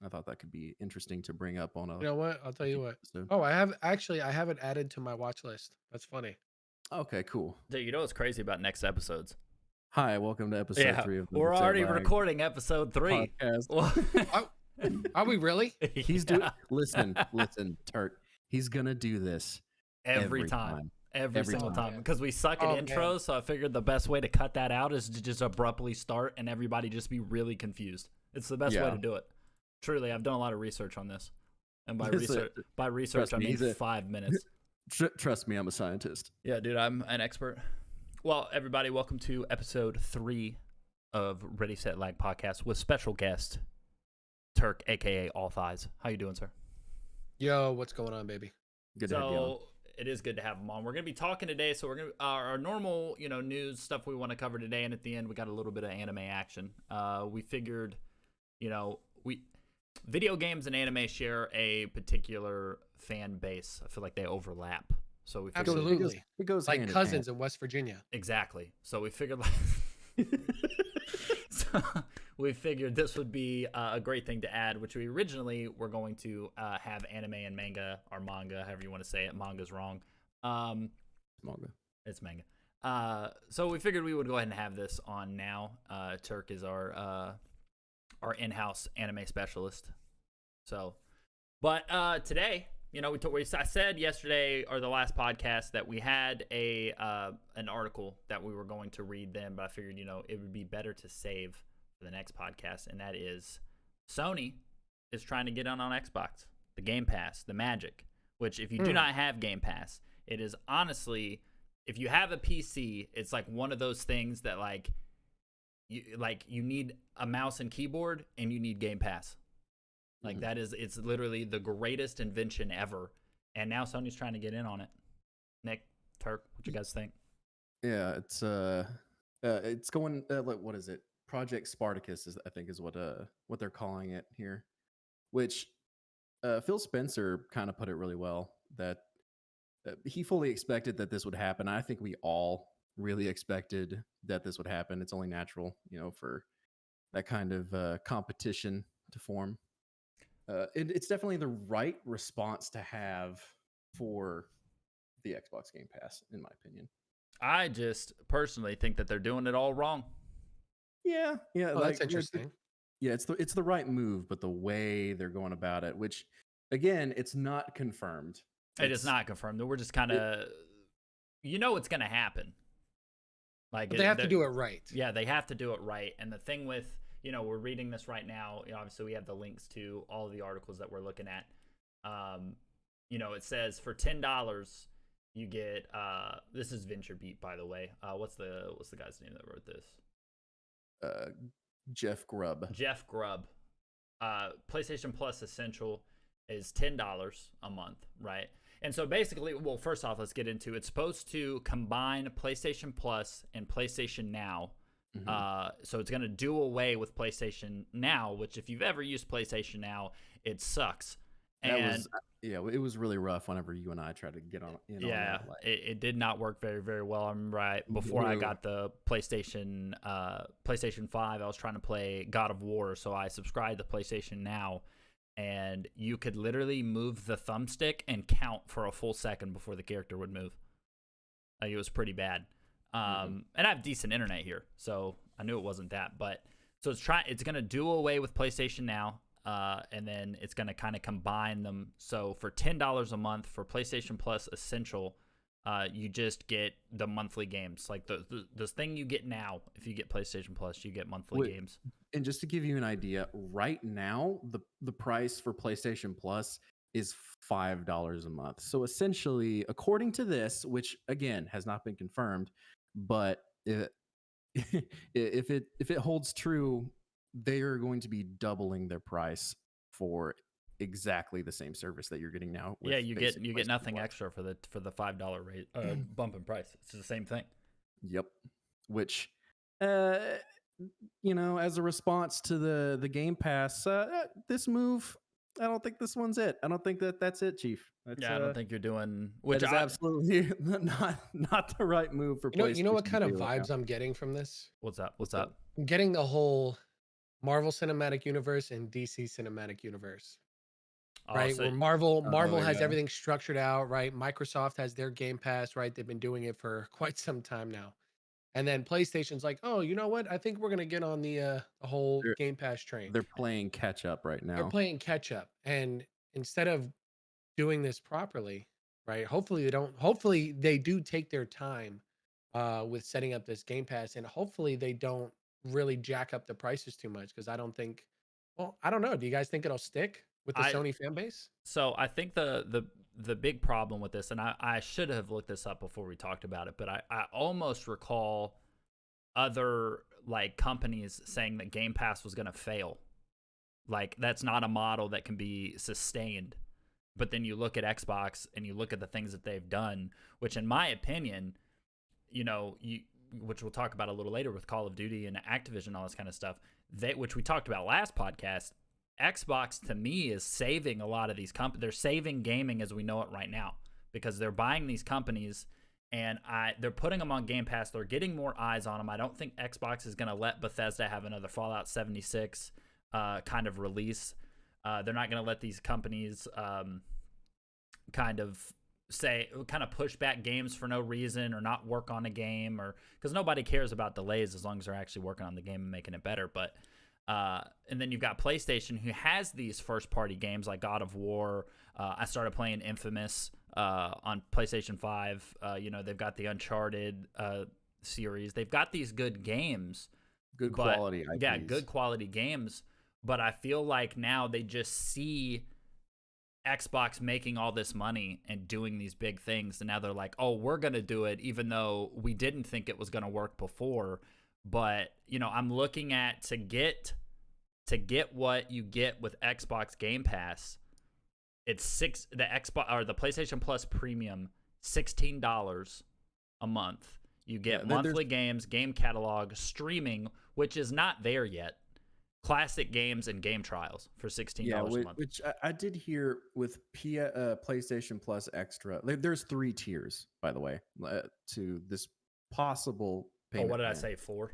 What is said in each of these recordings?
I thought that could be interesting to bring up on You know what? I'll tell a you future what. episode. Oh, I have it added to my watch list. That's funny. Okay, cool. Dude, you know what's crazy about next episodes? Hi, welcome to episode Yeah, 3 of the we're Say It already Loud recording episode 3. podcast. Well, Oh, are we really? He's doing. Listen, Turk. He's gonna do this every time. Every Every single time. time. Because we suck at Oh, man. intros, so I figured the best way to cut that out is to just abruptly start and everybody just be really confused. It's the best way to do it. Truly, I've done a lot of research on this. And by research, Trust I me, mean he's 5 minutes. Trust me, I'm a scientist. Yeah, dude, I'm an expert. Well, everybody, welcome to episode 3 of Ready, Set, Lag podcast with special guest Turk, aka All Thighs. How you doing, sir? Yo, what's going on, baby? Good to have you on. It is good to have him on. We're gonna be talking today, so we're gonna our normal, news stuff we want to cover today, and at the end we got a little bit of anime action. We figured, video games and anime share a particular fan base. I feel like they overlap. So we figured, Absolutely. It goes Like hand in cousins hand. in West Virginia. exactly. So we figured so we figured this would be a great thing to add, which we originally were going to have anime and manga, or manga, however you want to say it. Manga's wrong. Manga. It's manga. So we figured we would go ahead and have this on now. Turk is our in-house anime specialist. So, but today, I said yesterday or the last podcast that we had an article that we were going to read then, but I figured it would be better to save for the next podcast, and that is Sony is trying to get on Xbox, the Game Pass, the magic. Which, if you do not have Game Pass, it is honestly, if you have a PC, it's like one of those things that you need a mouse and keyboard and you need Game Pass. Like it's literally the greatest invention ever. And now Sony's trying to get in on it. Nick, Turk, what you guys think? Yeah, it's going. What is it? Project Spartacus I think is what they're calling it here. Which Phil Spencer kind of put it really well, that he fully expected that this would happen. I think we all really expected that this would happen. It's only natural, for that kind of competition to form. It's definitely the right response to have for the Xbox Game Pass, in my opinion. I just personally think that they're doing it all wrong. Yeah. Oh, that's interesting. Yeah, it's the right move, but the way they're going about it, which again, it's not confirmed. It is not confirmed. We're just kind of, it's going to happen. But they have to do it right. Yeah, they have to do it right. And the thing with, we're reading this right now. Obviously, we have the links to all of the articles that we're looking at. It says for $10, you get. This is VentureBeat, by the way. What's the guy's name that wrote this? Jeff Grubb. Jeff Grubb. PlayStation Plus Essential is $10 a month, right? And so basically, well, first off, let's get into it's supposed to combine PlayStation Plus and PlayStation Now. So it's going to do away with PlayStation Now, which if you've ever used PlayStation Now, it sucks. It was really rough whenever you and I tried to get on. It did not work very, very well. I remember before I got the PlayStation 5, I was trying to play God of War, so I subscribed to PlayStation Now, and you could literally move the thumbstick and count for a full second before the character would move. It was pretty bad. And I have decent internet here, so I knew it wasn't that. But so it's going to do away with PlayStation Now. And then it's going to kind of combine them. So for $10 a month for PlayStation Plus Essential, you just get the monthly games. Like the thing you get now, if you get PlayStation Plus, you get monthly games. And just to give you an idea, right now, the price for PlayStation Plus is $5 a month. So essentially, according to this, which again has not been confirmed, but if it holds true, they are going to be doubling their price for exactly the same service that you're getting now. Yeah, you get nothing extra for the $5 rate bump in price. It's the same thing. Yep. Which, as a response to the Game Pass, this move, I don't think this one's it. I don't think that's it, Chief. I don't think you're doing. Which is absolutely not the right move for PlayStation. You know what kind of vibes I'm getting from this? What's up? I'm getting the whole Marvel Cinematic Universe and DC Cinematic Universe. Oh, Right, so where Marvel has yeah. everything structured out, right? Microsoft has their Game Pass, right? They've been doing it for quite some time now. And then PlayStation's like, "Oh, you know what? I think we're gonna get on the whole They're Game Pass train." they're playing catch up right They're now. playing catch up, and instead of doing this properly, right? Hopefully they don't. Hopefully they do take their time with setting up this Game Pass, and hopefully they don't really jack up the prices too much because I don't think. Well, I don't know. Do you guys think it'll stick with the I Sony fan base? so I think the big problem with this, and I should have looked this up before we talked about it, but I almost recall other like companies saying that Game Pass was going to fail. Like that's not a model that can be sustained. But then you look at Xbox and you look at the things that they've done, which in my opinion, which we'll talk about a little later with Call of Duty and Activision and all this kind of stuff, which we talked about last podcast. Xbox to me is saving a lot of these companies. They're saving gaming as we know it right now because they're buying these companies and they're putting them on Game Pass. They're getting more eyes on them. I don't think Xbox is going to let Bethesda have another Fallout 76 kind of release. They're not going to let these companies kind of push back games for no reason or not work on a game, or because nobody cares about delays as long as they're actually working on the game and making it better. But and then you've got PlayStation, who has these first party games like God of War. I started playing Infamous on PlayStation 5. They've got the Uncharted series. They've got these good games, Good quality IPs. Yeah, good quality games. But I feel like now they just see Xbox making all this money and doing these big things, and now they're like, oh, we're going to do it even though we didn't think it was going to work before. But I'm looking at to get what you get with Xbox Game Pass. It's the Xbox or the PlayStation Plus Premium, $16 a month. You get monthly games, game catalog, streaming, which is not there yet. Classic games and game trials for $16 a month. Which I did hear with PlayStation Plus Extra. There's 3 tiers, by the way, to this possible payment. What did I plan. say? 4?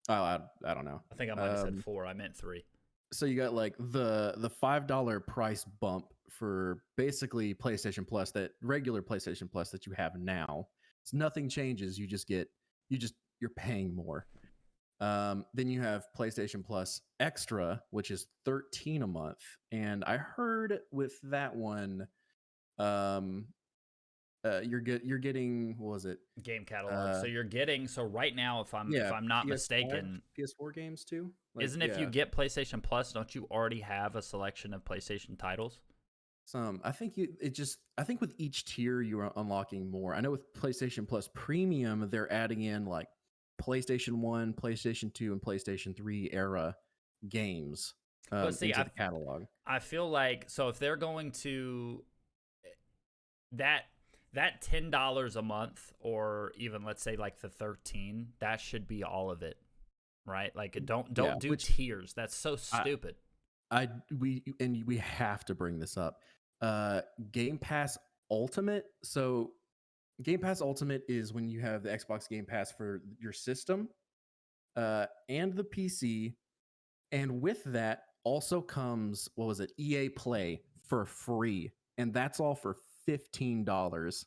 Oh, I don't know. I think I might have said 4. I meant 3. So you got like the $5 price bump for basically PlayStation Plus, that regular PlayStation Plus that you have now. It's nothing changes. You're paying more. Then you have PlayStation Plus Extra, which is $13 a month, and I heard with that one, you're getting, what was it? Game catalog. So you're getting, right now, if I'm not mistaken, PS4 games too. If you get PlayStation Plus, don't you already have a selection of PlayStation titles? I think with each tier you are unlocking more. I know with PlayStation Plus Premium, they're adding in like PlayStation 1, PlayStation 2, and PlayStation 3 era games into the catalog. I feel like, if they're going to that $10 a month, or even let's say like the 13, that should be all of it, right? Like don't do tiers. That's so stupid. We have to bring this up. Game Pass Ultimate. So Game Pass Ultimate is when you have the Xbox Game Pass for your system and the PC. And with that also comes, what was it? EA Play for free. And that's all for $15.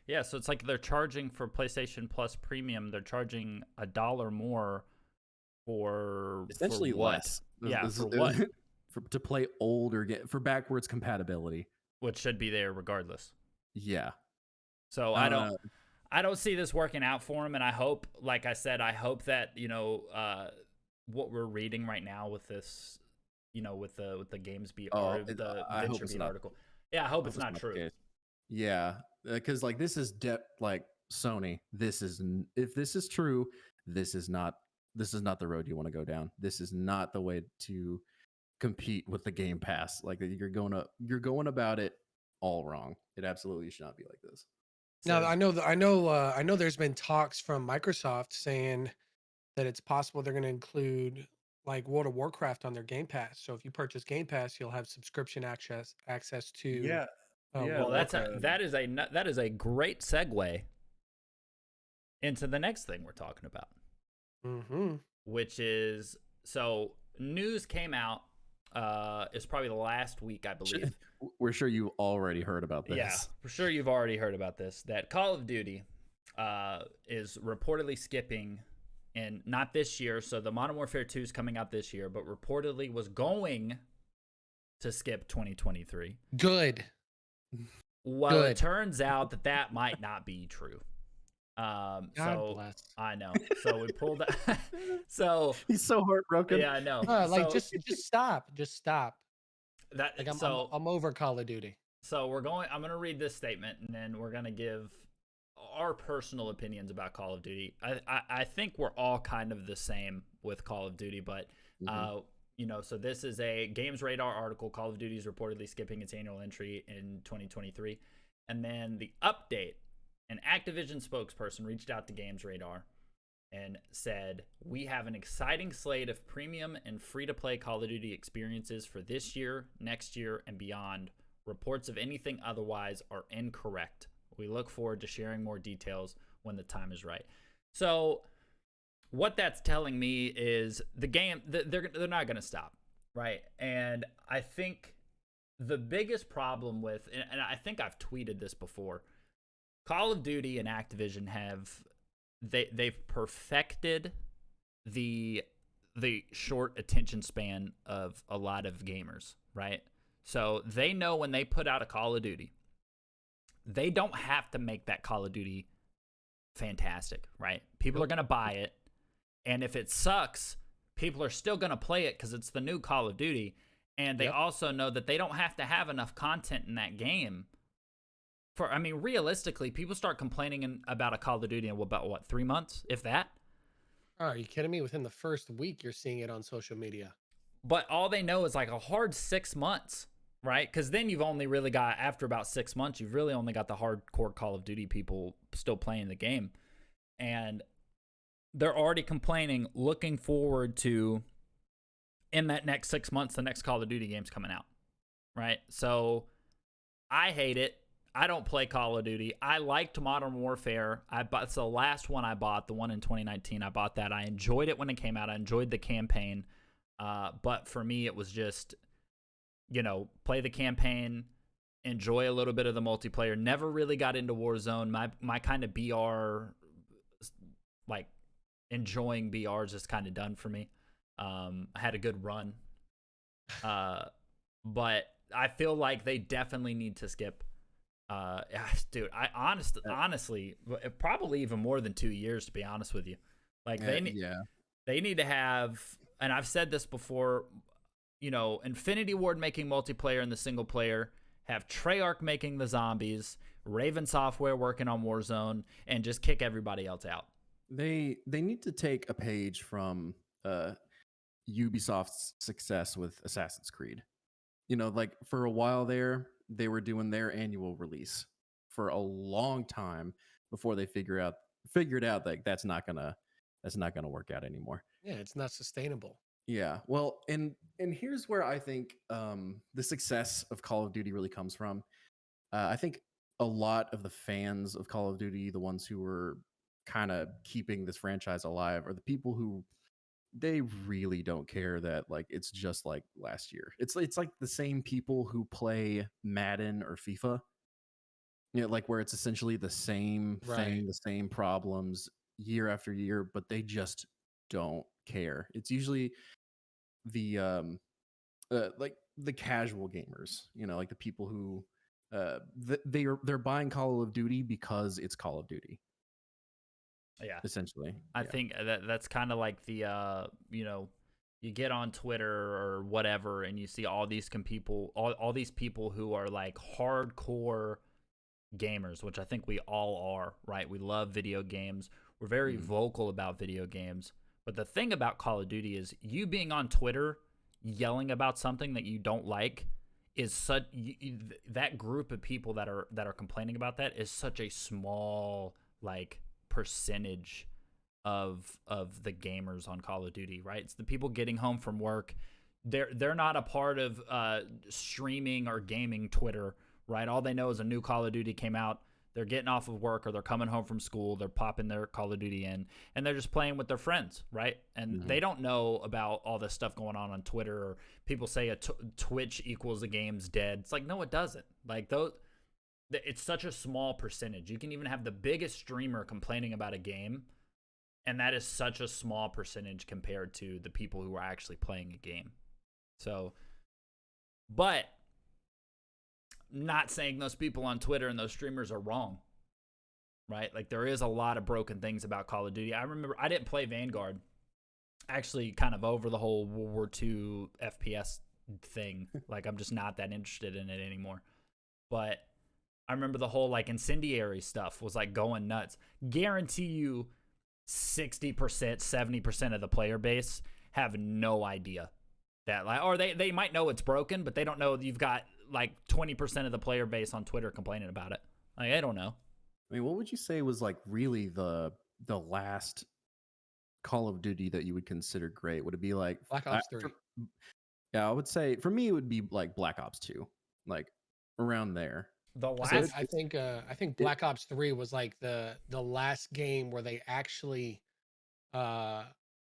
Yeah, so it's like they're charging for PlayStation Plus Premium. They're charging $1 more for essentially for what? Less. For what? To play older for backwards compatibility, which should be there regardless. Yeah. So I don't see this working out for him, and I hope, like I said, that what we're reading right now with this, with the GamesBeat or the VentureBeat article. Yeah, I hope it's not true. Yeah, because like this is like Sony. If this is true, this is not the road you want to go down. This is not the way to compete with the Game Pass. Like you're going about it all wrong. It absolutely should not be like this. Now, I know there's been talks from Microsoft saying that it's possible they're going to include like World of Warcraft on their Game Pass. So if you purchase Game Pass, you'll have subscription access to well, that is a great segue into the next thing we're talking about, which is So news came out. It's probably the last week, I believe. We're sure you already heard about this. Yeah, for sure you've already heard about this. That Call of Duty is reportedly skipping, and not this year. So the Modern Warfare 2 is coming out this year, but reportedly was going to skip 2023. Good. Well, it turns out that might not be true. God so bless. I know. So we pulled that. So he's so heartbroken. yeah, I know. Like just stop. Just stop. That Like so I'm over Call of Duty. So I'm gonna read this statement, and then we're gonna give our personal opinions about Call of Duty. I think we're all kind of the same with Call of Duty, but so this is a Games Radar article. Call of Duty is reportedly skipping its annual entry in 2023, and then the update. An Activision spokesperson reached out to Games Radar and said, "We have an exciting slate of premium and free-to-play Call of Duty experiences for this year, next year, and beyond. Reports of anything otherwise are incorrect. We look forward to sharing more details when the time is right." So what that's telling me is the game, they're not going to stop, right? And I think the biggest problem with, and I think I've tweeted this before, Call of Duty and Activision they've perfected the short attention span of a lot of gamers, right? So they know when they put out a Call of Duty, they don't have to make that Call of Duty fantastic, right? People are going to buy it, and if it sucks, people are still going to play it because it's the new Call of Duty, and they also know that they don't have to have enough content in that game. Realistically, people start complaining about a Call of Duty in about 3 months, if that? Oh, are you kidding me? Within the first week, you're seeing it on social media. But all they know is like a hard 6 months, right? Because then you've only really got, after about 6 months, you've really only got the hardcore Call of Duty people still playing the game. And they're already complaining, looking forward to, in that next 6 months, the next Call of Duty game's coming out, right? So I hate it. I don't play Call of Duty. I liked Modern Warfare. It's the last one I bought, the one in 2019. I bought that. I enjoyed it when it came out. I enjoyed the campaign. But for me, it was just, play the campaign, enjoy a little bit of the multiplayer. Never really got into Warzone. My kind of BR, like enjoying BR is just kind of done for me. I had a good run. But I feel like they definitely need to skip. Dude, I honestly, probably even more than 2 years, to be honest with you. Like they need to have, and I've said this before, Infinity Ward making multiplayer in the single player, have Treyarch making the zombies, Raven Software working on Warzone, and just kick everybody else out. They need to take a page from Ubisoft's success with Assassin's Creed. Like for a while there, they were doing their annual release for a long time before they figured out that that's not gonna work out anymore. Yeah, it's not sustainable. Yeah, well, and here's where I think the success of Call of Duty really comes from. I think a lot of the fans of Call of Duty, the ones who were kind of keeping this franchise alive, are the people who they really don't care that like it's just like last year. It's like the same people who play Madden or FIFA. Like where it's essentially the same thing, the same problems year after year, but they just don't care. It's usually the like the casual gamers, like the people who they're buying Call of Duty because it's Call of Duty. Yeah, essentially. I think that's kind of like the you get on Twitter or whatever and you see all these all these people who are like hardcore gamers, which I think we all are, right? We love video games. We're very vocal about video games. But the thing about Call of Duty is you being on Twitter yelling about something that you don't like is that group of people that are complaining about that is such a small like percentage of the gamers on Call of Duty, right? It's the people getting home from work. They're not a part of streaming or gaming Twitter, right? All they know is a new Call of Duty came out. They're getting off of work or they're coming home from school. They're popping their Call of Duty in and they're just playing with their friends, right? And they don't know about all this stuff going on Twitter, or people say Twitch equals the game's dead. It's like, no, it doesn't. Like it's such a small percentage. You can even have the biggest streamer complaining about a game, and that is such a small percentage compared to the people who are actually playing a game. So, but not saying those people on Twitter and those streamers are wrong, right? Like, there is a lot of broken things about Call of Duty. I remember I didn't play Vanguard, actually kind of over the whole World War II FPS thing. Like, I'm just not that interested in it anymore. But I remember the whole, like, incendiary stuff was, like, going nuts. Guarantee you 60%, 70% of the player base have no idea that, like, or they might know it's broken, but they don't know you've got like 20% of the player base on Twitter complaining about it. Like, I don't know. I mean, what would you say was like really the last Call of Duty that you would consider great? Would it be like Black Ops 3? Yeah, I would say for me it would be like Black Ops 2, like around there. The So last, I think Black Ops 3 was like the last game where they actually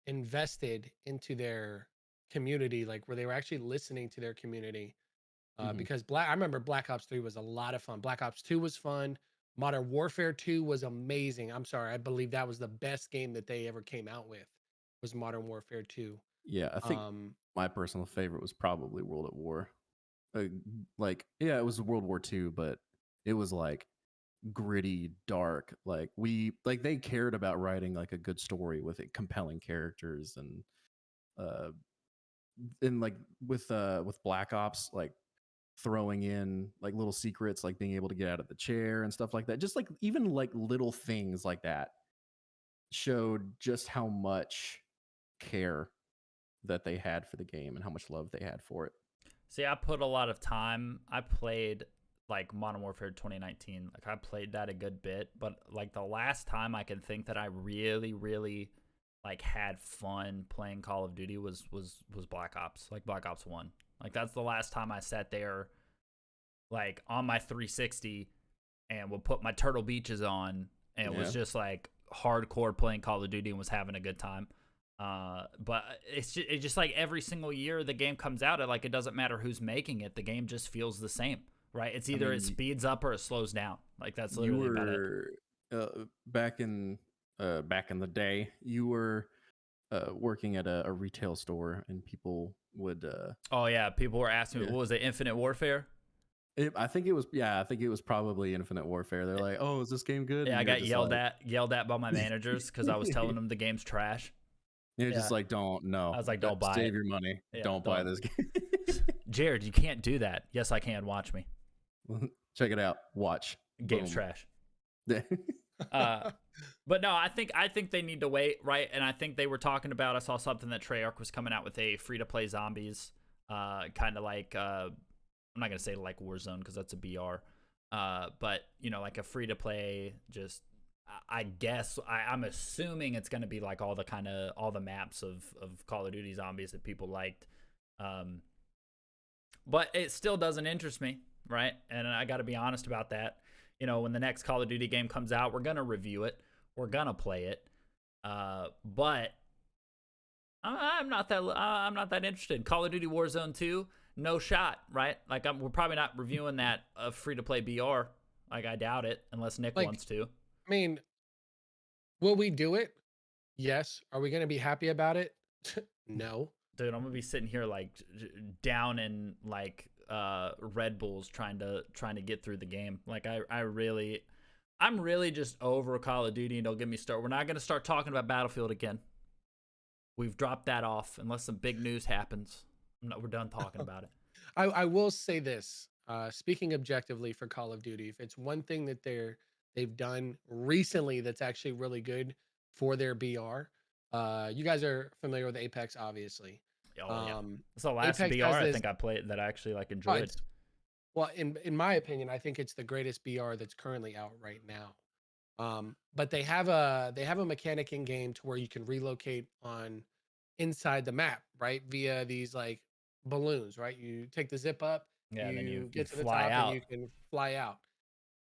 invested into their community, like where they were actually listening to their community. Because I remember Black Ops 3 was a lot of fun. Black Ops 2 was fun. Modern Warfare 2 was amazing. I'm sorry, I believe that was the best game that they ever came out with, was Modern Warfare 2. Yeah, I think my personal favorite was probably World at War. Like, yeah, it was World War II, but it was like gritty, dark. Like they cared about writing like a good story with compelling characters, and like with Black Ops, like throwing in like little secrets, like being able to get out of the chair and stuff like that. Just like even like little things like that showed just how much care that they had for the game and how much love they had for it. see, I put a lot of time. I played like Modern Warfare 2019. Like, I played that a good bit, but like the last time I can think that I really, really like had fun playing Call of Duty was Black Ops, like Black Ops 1. Like, that's the last time I sat there like on my 360 and would put my Turtle Beaches on and was just like hardcore playing Call of Duty and was having a good time. But it's just like every single year the game comes out, it doesn't matter who's making it, the game just feels the same, right? It's either it speeds up or it slows down. Like, that's literally about it. Back in the day, you were working at a retail store, and people would oh yeah, people were asking me, what was it, Infinite Warfare? I think it was probably Infinite Warfare. They're like, "Oh, is this game good?" Yeah, And I got like, yelled at by my managers because I was telling them the game's trash. You're just like, "Don't, no." I was like, "Don't buy Save it. your money. Yeah, don't buy this game. Jared, you can't do that. Yes, I can. Watch me. Check it out. Watch. Game's Boom. trash. But no, I think they need to wait, right? And I think they were talking about, I saw something that Treyarch was coming out with a free-to-play zombies, kind of like, I'm not going to say like Warzone because that's a BR, but, you know, like a free-to-play, just, I guess, I'm assuming it's going to be like all the maps of Call of Duty zombies that people liked. But it still doesn't interest me, right? And I got to be honest about that. You know, when the next Call of Duty game comes out, we're going to review it. We're going to play it. But I'm not that interested. Call of Duty Warzone 2, no shot, right? Like, we're probably not reviewing that free-to-play BR. Like, I doubt it, unless Nick wants to. I mean, will we do it? Yes. Are we going to be happy about it? No. Dude, I'm going to be sitting here, like, down in, like, Red Bulls trying to get through the game. Like, I'm really just over Call of Duty, and don't get me started. We're not going to start talking about Battlefield again. We've dropped that off unless some big news happens. We're done talking about it. I will say this, speaking objectively for Call of Duty, if it's one thing that they've done recently that's actually really good for their BR, you guys are familiar with Apex, obviously. Oh, yeah. It's the last Apex BR I think I played that I actually like enjoyed. Well, in my opinion, I think it's the greatest BR that's currently out right now. But they have a mechanic in game to where you can relocate on inside the map, right? Via these like balloons, right? You take the zip up, yeah, and then you get to the fly top, out. and you can fly out.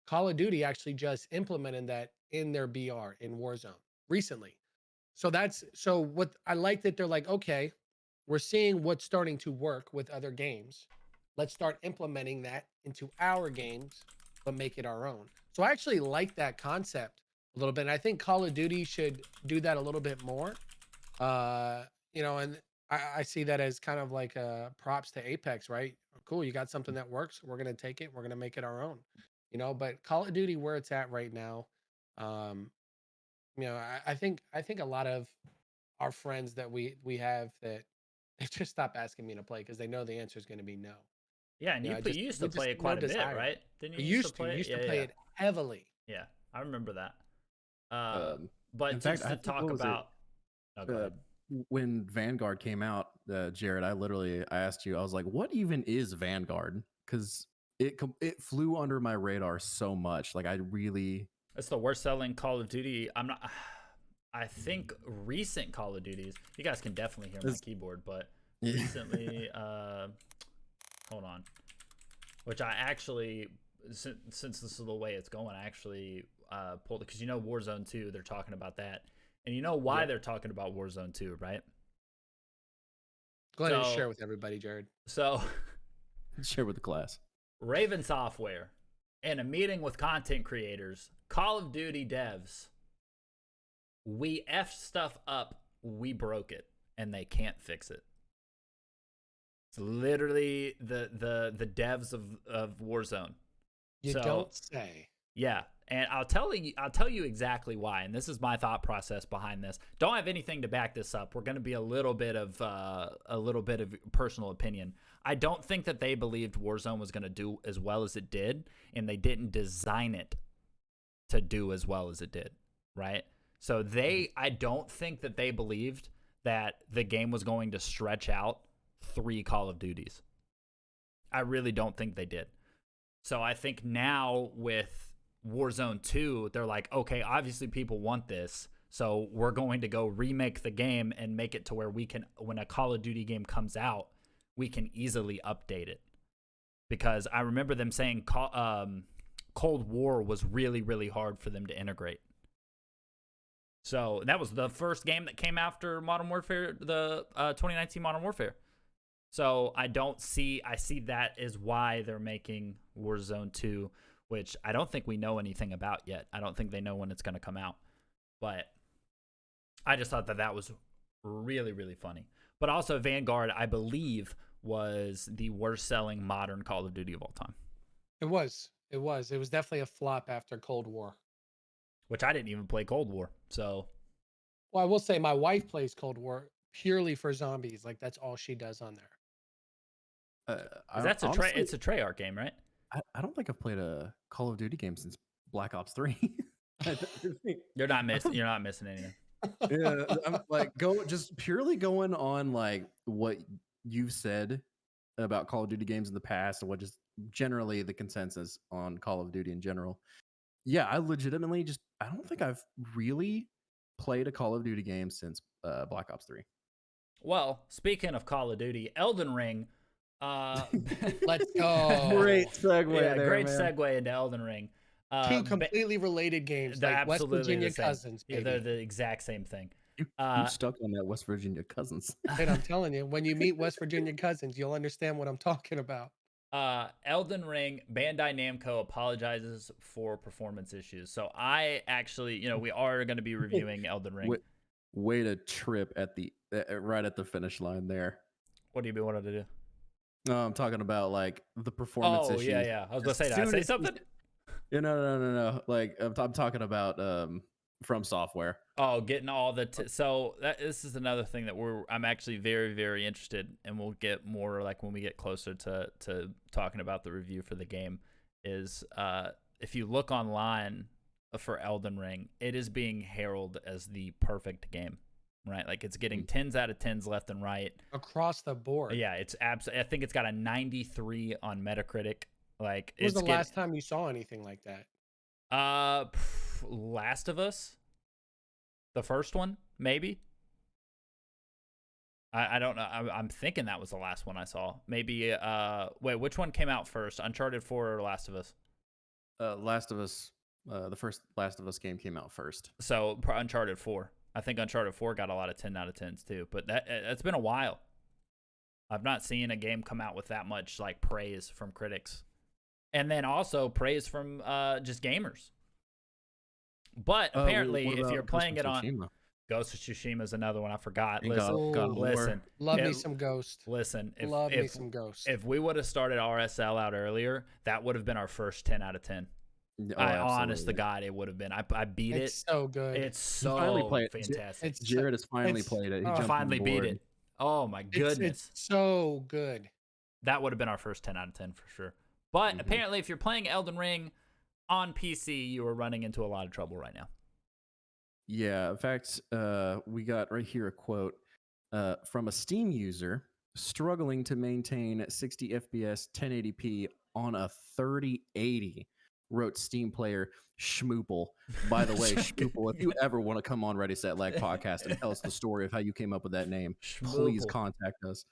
Call of Duty actually just implemented that in their BR in Warzone recently. So what I like that they're like, okay, we're seeing what's starting to work with other games. Let's start implementing that into our games, but make it our own. So I actually like that concept a little bit. And I think Call of Duty should do that a little bit more. Uh, and I see that as kind of like props to Apex, right? Cool, you got something that works. We're gonna take it. We're gonna make it our own. But Call of Duty, where it's at right now, um, I think a lot of our friends that we have that they just stop asking me to play because they know the answer is going to be no. Yeah, and you used to play it quite a bit, right? Didn't I you used to play it? used to play it heavily. Yeah, I remember that. In But fact, just to talk about, oh, go ahead. When Vanguard came out, Jared, I asked you, I was like, what even is Vanguard? Because it flew under my radar so much. Like, It's the worst selling Call of Duty. I think recent Call of Duties. You guys can definitely hear my keyboard, but recently, hold on. Which I actually, since this is the way it's going, I actually pulled it because Warzone 2. They're talking about that, and you know why they're talking about Warzone 2, right? Go ahead and share with everybody, Jared. So, share with the class. Raven Software, in a meeting with content creators, Call of Duty devs. We effed stuff up, we broke it, and they can't fix it. It's literally the devs of Warzone. You don't say. Yeah, and I'll tell you exactly why, and this is my thought process behind this. Don't have anything to back this up. We're going to be a little bit of personal opinion. I don't think that they believed Warzone was going to do as well as it did, and they didn't design it to do as well as it did, right? So I don't think that they believed that the game was going to stretch out 3 Call of Duties. I really don't think they did. So I think now with Warzone 2, they're like, okay, obviously people want this, so we're going to go remake the game and make it to where we can, when a Call of Duty game comes out, we can easily update it. Because I remember them saying Cold War was really, really hard for them to integrate. So that was the first game that came after Modern Warfare, the 2019 Modern Warfare. So I see that as why they're making Warzone 2, which I don't think we know anything about yet. I don't think they know when it's going to come out. But I just thought that was really, really funny. But also Vanguard, I believe, was the worst selling modern Call of Duty of all time. It was definitely a flop after Cold War. Which I didn't even play Cold War, so. Well, I will say my wife plays Cold War purely for zombies. Like, that's all she does on there. It's a Treyarch game, right? I don't think I've played a Call of Duty game since Black Ops 3. You're not missing anything. Yeah, I'm like just purely going on like what you've said about Call of Duty games in the past and what just generally the consensus on Call of Duty in general. Yeah, I legitimately I don't think I've really played a Call of Duty game since Black Ops 3. Well, speaking of Call of Duty, Elden Ring. Let's go. Great segue. Yeah, great segue into Elden Ring. 2 completely related games, like West Virginia cousins. Baby. Yeah, they're the exact same thing. You stuck on that West Virginia cousins. And I'm telling you, when you meet West Virginia cousins, you'll understand what I'm talking about. Elden Ring, Bandai Namco apologizes for performance issues. So I actually, we are going to be reviewing Elden Ring. Way to trip at the right at the finish line there. What do you wanted to do? No, I'm talking about like the performance issues. Yeah. I was going to say, did I say something? Yeah, no. Like I'm talking about From Software. Oh, getting all the this is another thing that I'm actually very, very interested, and we'll get more like when we get closer to talking about the review for the game. Is if you look online for Elden Ring, it is being heralded as the perfect game, right? Like it's getting 10s out of 10s left and right across the board. Yeah, it's absolutely. I think it's got a 93 on Metacritic. Like, when was the last time you saw anything like that? Last of Us, the first one, maybe. I don't know. I'm thinking that was the last one I saw. Maybe. Wait, which one came out first? Uncharted 4 or Last of Us? Last of Us, the first Last of Us game came out first. So Uncharted 4. I think Uncharted 4 got a lot of 10 out of 10s too, but that's been a while. I've not seen a game come out with that much like praise from critics. And then also praise from just gamers. But apparently if you're playing it on Ghost of Tsushima is another one I forgot. Listen, love me some Ghost. Listen, me some Ghost. If we would have started RSL out earlier, that would have been our first 10 out of 10. Honest to God, it would have been. I beat it. It's so good. It's so fantastic. Jared has finally played it. He finally beat it. Oh my goodness. It's so good. That would have been our first 10 out of 10 for sure. But apparently if you're playing Elden Ring on PC, you are running into a lot of trouble right now. Yeah, in fact, we got right here a quote from a Steam user struggling to maintain 60 FPS 1080p on a 3080, wrote Steam player Schmoople. By the way, Schmoople, if you ever want to come on Ready Set Lag podcast and tell us the story of how you came up with that name, please contact us.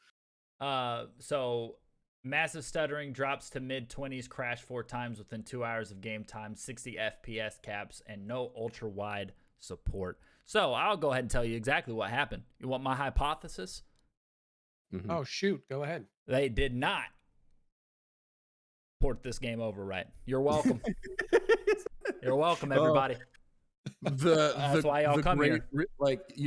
So massive stuttering, drops to mid-20s, crash 4 times within 2 hours of game time, 60 FPS caps, and no ultra-wide support. So I'll go ahead and tell you exactly what happened. You want my hypothesis? Oh, shoot. Go ahead. They did not port this game over right. You're welcome. You're welcome, everybody. That's why y'all come here.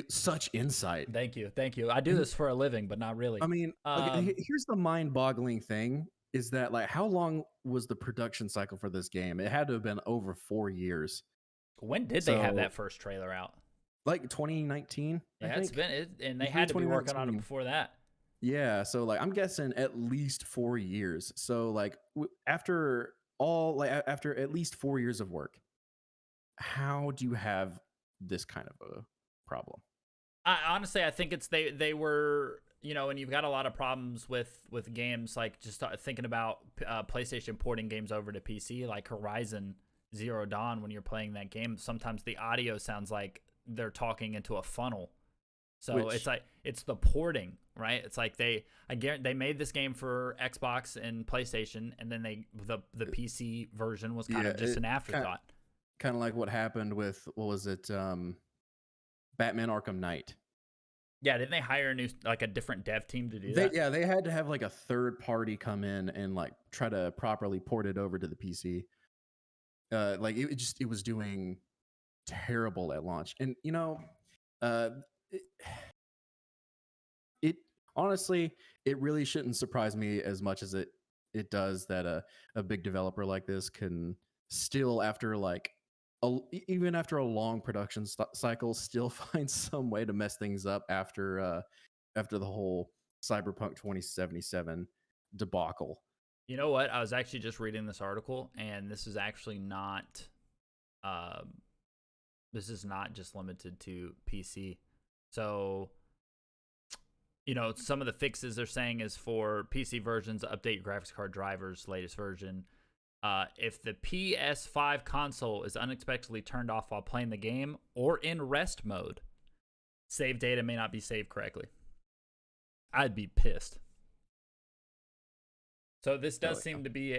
Such insight. Thank you. I do this for a living, but not really. I mean, here's the mind-boggling thing: is that like how long was the production cycle for this game? It had to have been over 4 years. When did they have that first trailer out? Like 2019. Yeah, it's been, and they had to be working on it before that. Yeah, so like I'm guessing at least 4 years. So like after at least 4 years of work, how do you have this kind of a problem? Honestly, I think it's they were, and you've got a lot of problems with games, like just thinking about PlayStation porting games over to PC, like Horizon Zero Dawn. When you're playing that game, sometimes the audio sounds like they're talking into a funnel. So it's like it's the porting, right? It's like they made this game for Xbox and PlayStation, and then the PC version was kind of just an afterthought. Kind of like what happened with Batman Arkham Knight. Yeah, didn't they hire a different dev team to do that? Yeah, they had to have like a third party come in and like try to properly port it over to the PC. It was doing terrible at launch, and it honestly, it really shouldn't surprise me as much as it does that a big developer like this can still, after even after a long production cycle, still find some way to mess things up after the whole Cyberpunk 2077 debacle. You know what? I was actually just reading this article, and this is actually not just limited to PC. So, some of the fixes they're saying is for PC versions, update your graphics card drivers, latest version. If the PS5 console is unexpectedly turned off while playing the game or in rest mode, save data may not be saved correctly. I'd be pissed. So this does seem to be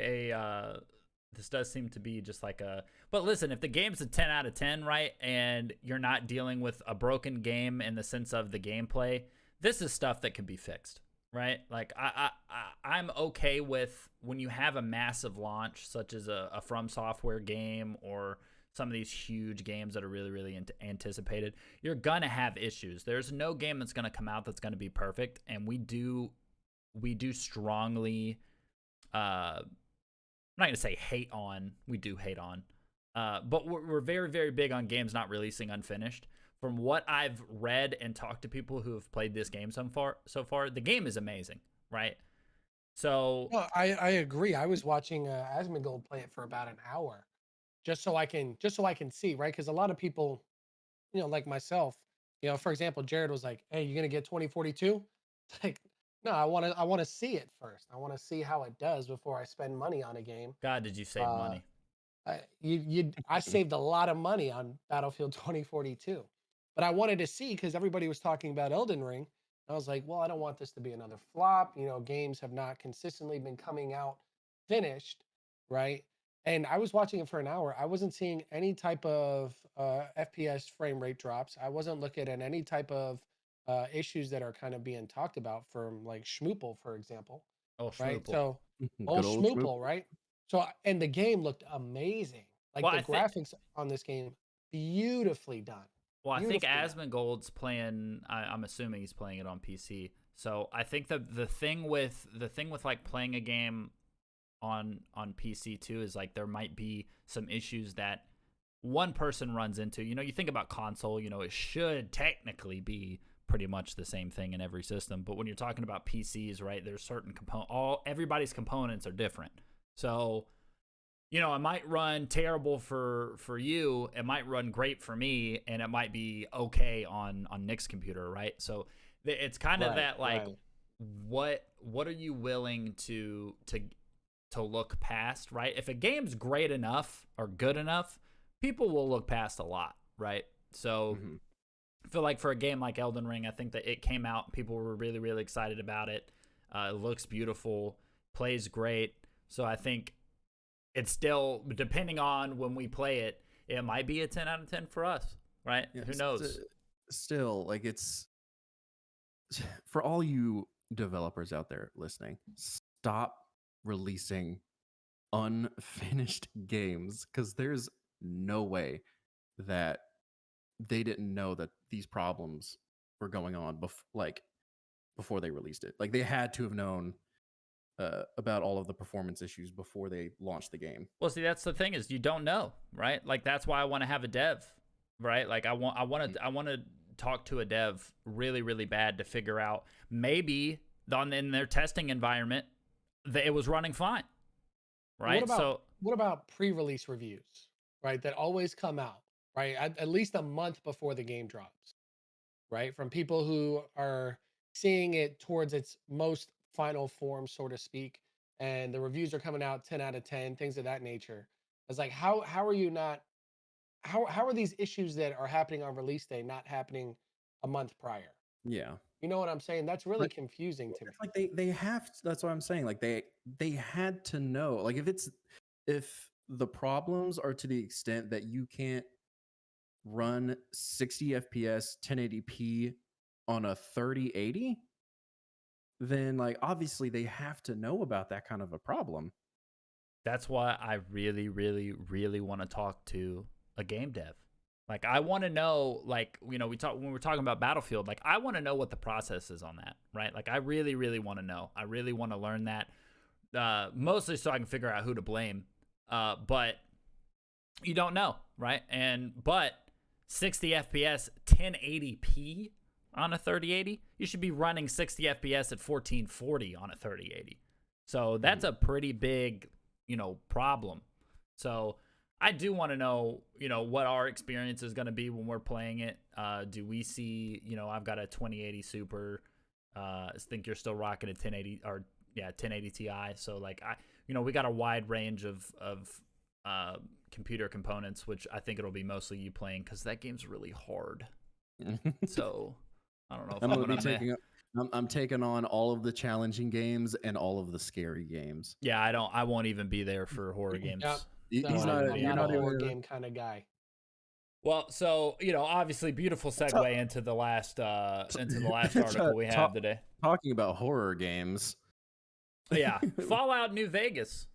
just like a, but listen, if the game's a 10 out of 10, right, and you're not dealing with a broken game in the sense of the gameplay, this is stuff that can be fixed, right? Like I'm okay with when you have a massive launch, such as a From Software game or some of these huge games that are really, really anticipated, you're going to have issues. There's no game that's going to come out that's going to be perfect. And we do strongly, I'm not going to say hate on, we do hate on, but we're very, very big on games not releasing unfinished. From what I've read and talked to people who have played this game so far, the game is amazing, right? So I agree. I was watching Asmongold play it for about an hour, just so I can see, right? Because a lot of people, like myself, for example, Jared was like, "Hey, you gonna get 2042?" It's like, no, I want to see it first. I want to see how it does before I spend money on a game. God, did you save money? I saved a lot of money on Battlefield 2042, but I wanted to see, because everybody was talking about Elden Ring. I was like, well, I don't want this to be another flop. Games have not consistently been coming out finished, right? and I was watching it for an hour. I wasn't seeing any type of FPS frame rate drops. I wasn't looking at any type of issues that are kind of being talked about from like Schmoople, for example, Oh, right? Schmoople. So, Good old old Schmoop. Schmoople, right? So, and the game looked amazing. Like Well, the I think graphics on this game, beautifully done, Well, I think beautifully done. Asmongold's playing. I'm assuming he's playing it on PC. So I think the thing with like playing a game on PC too is like there might be some issues that one person runs into. You know, you think about console. You know, it should technically be pretty much the same thing in every system. But when you're talking about PCs, right? There's certain everybody's components are different. So you know, it might run terrible for you, it might run great for me, and it might be okay on Nick's computer, right? So it's kind of Right, that like right. what are you willing to look past, right? If a game's great enough or good enough, people will look past a lot, right? So Hmm. I feel like for a game like Elden Ring, I think that it came out, people were really, really excited about it. It looks beautiful, plays great. So I think it's still, depending on when we play it, it might be a 10 out of 10 for us, right? Yeah, Who knows? still, like it's for all you developers out there listening, stop releasing unfinished games because there's no way that they didn't know that these problems were going on before they released it. Like they had to have known about all of the performance issues before they launched the game. Well, see, that's the thing is you don't know, right? Like that's why I want to have a dev, right? Like I want to talk to a dev really, really bad to figure out maybe in their testing environment it was running fine, What right? about So pre-release reviews, right? That always come out, right? At least a month before the game drops, right? From people who are seeing it towards its most final form, so to speak, and the reviews are coming out 10 out of 10, things of that nature. It's like how are you not how are these issues that are happening on release day not happening a month prior? Yeah. You know what I'm saying? That's really Like confusing to me. it's like they have to, that's what I'm saying. Like they had to know. Like if the problems are to the extent that you can't run 60 FPS 1080p on a 3080, then like obviously they have to know about that kind of a problem. that's why I really, really, really want to talk to a game dev. Like I want to know, like, you know, when we're talking about Battlefield, like I want to know what the process is on that, right? Like I really, really want to know. I really want to learn that, mostly so I can figure out who to blame. But you don't know, right? But 60 FPS, 1080p on a 3080, you should be running 60 FPS at 1440 on a 3080. So that's Mhm. a pretty big, you know, problem. So I do want to know, you know, what our experience is going to be when we're playing it. Do we see, you know, I've got a 2080 Super. I think you're still rocking a 1080 or 1080 Ti. So like you know, we got a wide range of uh, computer components, which I think it'll be mostly you playing because that game's really hard. So I don't know if I'm I'm gonna be gonna. taking I'm taking on all of the challenging games and all of the scary games. Yeah, I don't. I won't even be there for horror Yep. games. He's Won't I'm even not. be You're not at a not all. horror even. game kind of guy. Well, so you know, obviously, beautiful segue into the last article we have today. Talking about horror games. Yeah, Fallout New Vegas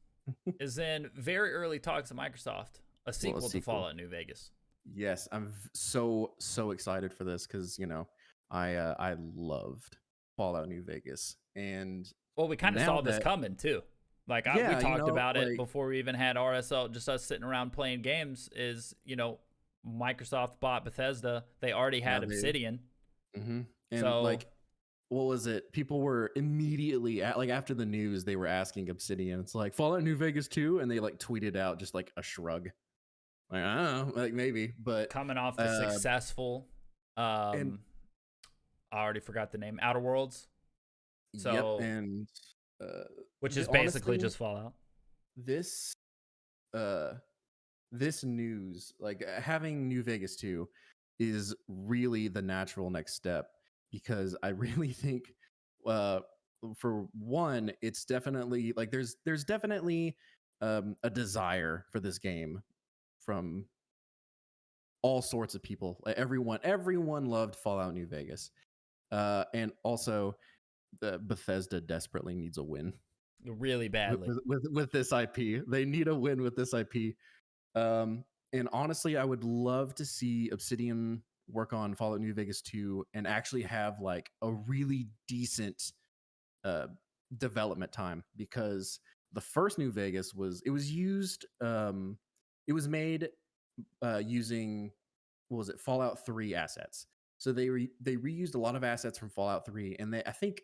is in very early talks at Microsoft. A Well, a sequel to sequel. Fallout New Vegas. Yes, I'm so excited for this because you know I loved Fallout New Vegas, and Well, we kind of now saw this that coming too. Like we yeah, you talked know, about it like before we even had RSL. Just us sitting around playing games. Is you know, Microsoft bought Bethesda. They already now had they Obsidian. and So like what was it? People were immediately like after the news, they were asking Obsidian. It's like Fallout New Vegas 2, and they like tweeted out just like a shrug. Like I don't know, like maybe, but coming off the uh, successful, and I already forgot the name, Outer Worlds. yep, So and uh, which is basically honestly, just Fallout. this uh this news, like having New Vegas 2 is really the natural next step because I really think uh for one, it's definitely like there's definitely a desire for this game from all sorts of people. Everyone loved Fallout New Vegas, and also Bethesda desperately needs a win really badly. with this IP. They need a win with this IP. And honestly, I would love to see Obsidian work on Fallout New Vegas 2 and actually have like a really decent development time, because the first New Vegas was made using, what was it, Fallout 3 assets. So they reused a lot of assets from Fallout 3, and I think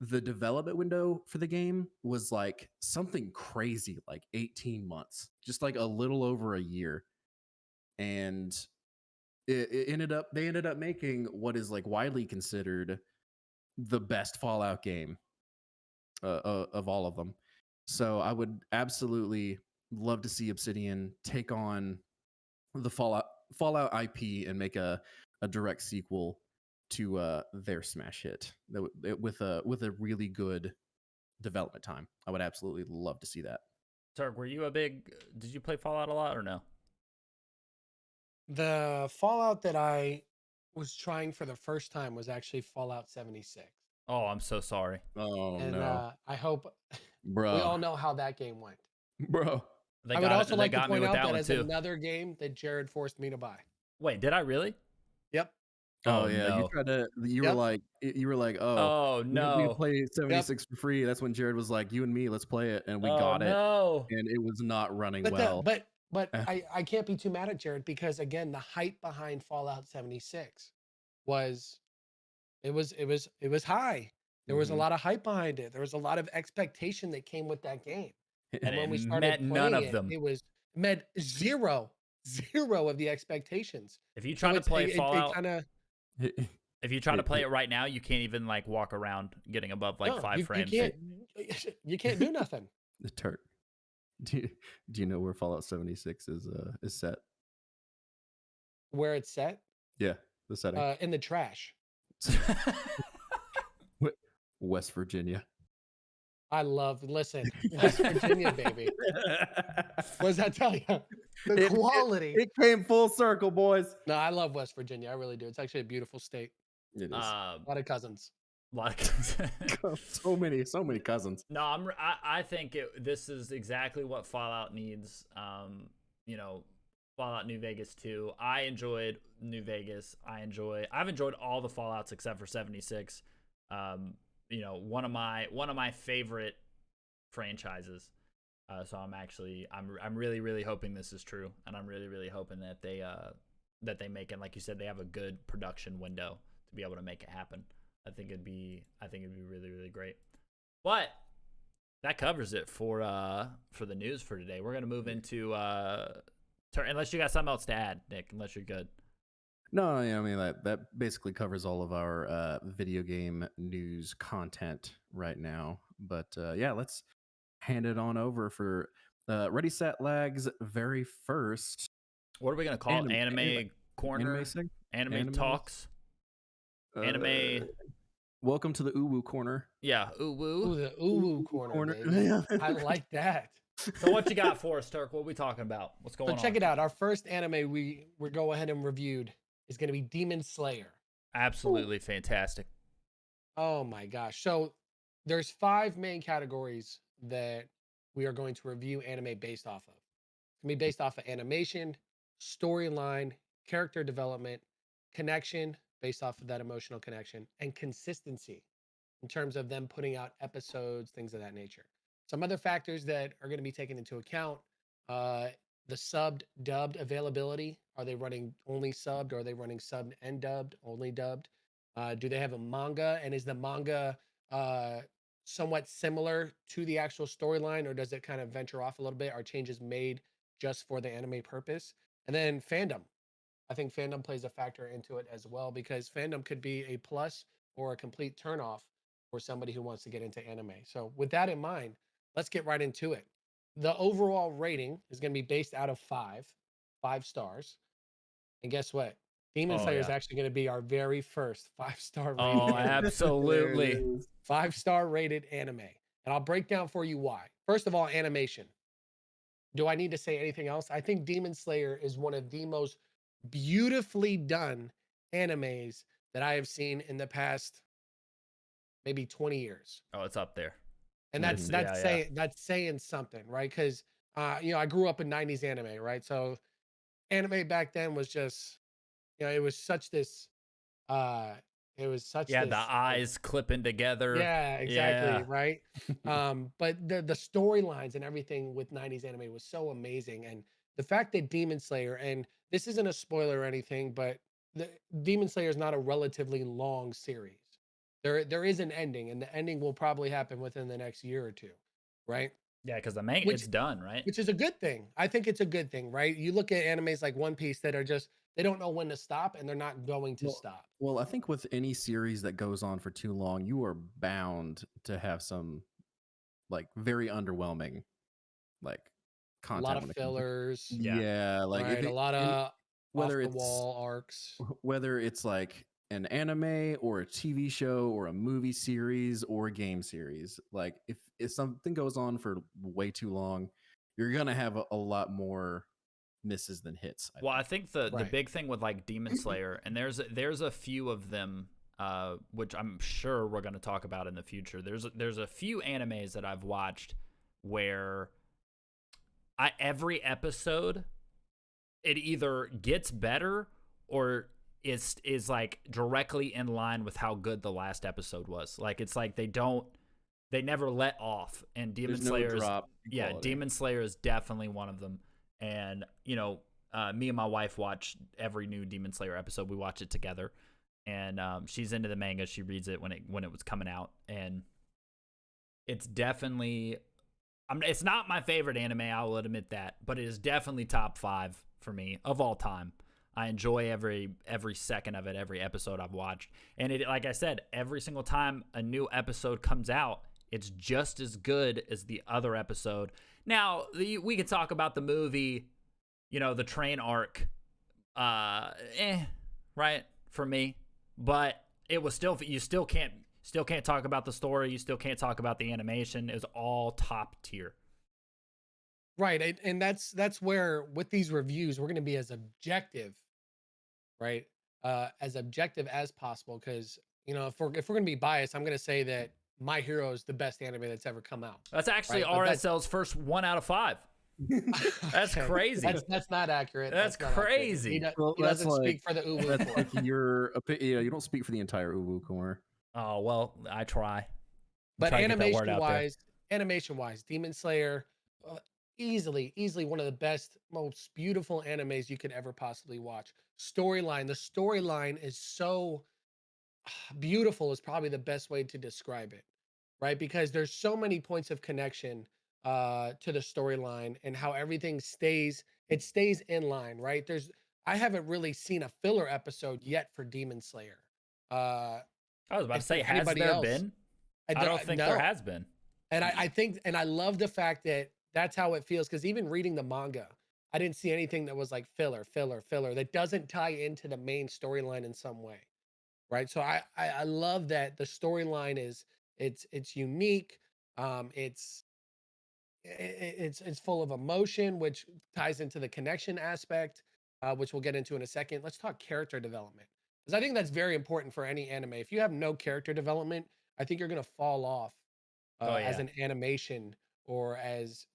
the development window for the game was like something crazy, like 18 months, just like a little over a year. And they ended up making what is like widely considered the best Fallout game of all of them. So I would absolutely love to see Obsidian take on the Fallout IP and make a direct sequel to their smash hit with a really good development time. I would absolutely love to see that. Turk, did you play Fallout a lot or no? The Fallout that I was trying for the first time was actually Fallout 76. Oh, I'm so sorry. Oh And no, I hope bro. we all know how that game went. Bro. I would also like to got me point with out that that one is too. another game that Jared forced me to buy. Wait, did I really? Yep. Oh, Oh yeah, no. you were like, Oh we can no. play 76 for free. That's when Jared was like, you and me, let's play it, and we Oh got it, no. and it was not running But well. I can't be too mad at Jared, because again, the hype behind Fallout 76 was it was high. There was a Mhm. lot of hype behind it. There was a lot of expectation that came with that game. And And when it we started met none playing of it, them. it was met zero of the expectations. If you So try to play it Fallout, kind of if you try to play it right now, you can't even like walk around getting above like no, 5 you frames. can't you can't do nothing. The Turk. Do you know where Fallout 76 is set? Where it's set, Yeah, the setting. in the trash. West Virginia. Listen, West Virginia, baby. What does that tell you? The quality. It came full circle, boys. No, I love West Virginia. I really do. It's actually a beautiful state. It is. A lot of cousins. so many cousins. No, I think this is exactly what Fallout needs. You know, Fallout New Vegas 2. I enjoyed New Vegas. I've enjoyed all the Fallouts except for 76. You know, one of my favorite franchises. So I'm really hoping this is true, and I'm really hoping that they make it. Like you said, they have a good production window to be able to make it happen. I think it'd be really great. But that covers it for the news for today. We're gonna move into unless you got something else to add, Nick. Unless you're good. No, I mean that basically covers all of our video game news content right now. But yeah, let's hand it on over for Ready Set Lag's very first. What are we gonna call it? Anime corner? Anime talks? Anime. Welcome to the Uwu corner. Yeah, Uwu. Ooh, the Uwu corner. Baby. I like that. So what you got for us, Turk? What are we talking about? What's going on? So check it out. Our first anime we're go ahead and reviewed is going to be Demon Slayer. Absolutely fantastic. Oh my gosh. So there's 5 main categories that we are going to review anime based off of. It's going to be based off of animation, storyline, character development, connection, based off of that emotional connection, and consistency in terms of them putting out episodes, things of that nature. Some other factors that are going to be taken into account, the subbed dubbed availability. Are they running only subbed, or are they running subbed and dubbed, only dubbed? Do they have a manga, and is the manga somewhat similar to the actual storyline, or does it kind of venture off a little bit? Are changes made just for the anime purpose? And then fandom. I think fandom plays a factor into it as well, because fandom could be a plus or a complete turnoff for somebody who wants to get into anime. So with that in mind, let's get right into it. The overall rating is going to be based out of 5 stars. And guess what? Demon Slayer is actually going to be our very first 5-star rated. Oh, absolutely. 5-star rated anime. And I'll break down for you why. First of all, animation. Do I need to say anything else? I think Demon Slayer is one of the most beautifully done animes that I have seen in the past maybe 20 years. Oh, it's up there. And It's that's yeah. saying something, right? Because I grew up in 90s anime, right? So anime back then was just, it was such this uh it was such Yeah, the this like, eyes clipping together. yeah, exactly, Yeah. right? But the storylines and everything with 90s anime was so amazing. And the fact that Demon Slayer, and this isn't a spoiler or anything, but the Demon Slayer is not a relatively long series. There is an ending, and the ending will probably happen within the next year or two, right? Yeah, because Which it's done, right? which is a good thing. I think it's a good thing, right? You look at animes like One Piece that are just, they don't know when to stop and they're not going to Well, stop. well, I think with any series that goes on for too long, you are bound to have some like very underwhelming like A lot content of when it comes. Like, fillers, Yeah. yeah, like if right? A it lot any of off whether the it's wall arcs. whether it's like an anime or a TV show or a movie series or a game series, like if something goes on for way too long, you're gonna have a lot more misses than hits, I Well, I think. think the Right. big thing with like Demon Slayer, and there's a few of them, which I'm sure we're going to talk about in the future. There's a few animes that I've watched where every episode it either gets better or is like directly in line with how good the last episode was. Like it's like they never let off. And There's no drop in quality. Demon Slayer is definitely one of them. And me and my wife watch every new Demon Slayer episode. We watch it together, and she's into the manga. She reads it when it was coming out, and it's definitely. It's not my favorite anime. I will admit that, but it is definitely top 5 for me of all time. I enjoy every second of it, every episode I've watched, and it, like I said, every single time a new episode comes out, it's just as good as the other episode. Now we could talk about the movie, the train arc, right for me, but it was still you still can't talk about the story. You still can't talk about the animation. It was all top tier. Right. And that's where with these reviews, we're going to be as objective, right? As objective as possible. Cause if we're going to be biased, I'm going to say that My Hero is the best anime that's ever come out. That's actually Right. But RSL's first 1 out of 5. That's okay. crazy. That's not accurate. That's not accurate. crazy. Well, He that's doesn't speak for the Uwu that's Corps. like you don't speak for the entire Uwu Corps. Oh well, I try. But Try to get that word out there. animation wise, Demon Slayer, easily one of the best, most beautiful animes you could ever possibly watch. The storyline is so beautiful is probably the best way to describe it, right? Because there's so many points of connection to the storyline and how everything stays in line, right? I haven't really seen a filler episode yet for Demon Slayer. I was about to If say, there's has anybody there else, been? I don't think no. there has been. And I think, and I love the fact that that's how it feels. Cause even reading the manga, I didn't see anything that was like filler that doesn't tie into the main storyline in some way. Right. So I love that the storyline is, it's unique. It's, it's full of emotion, which ties into the connection aspect, which we'll get into in a second. Let's talk character development. Because I think that's very important for any anime. If you have no character development, I think you're going to fall off Oh as yeah. an animation or as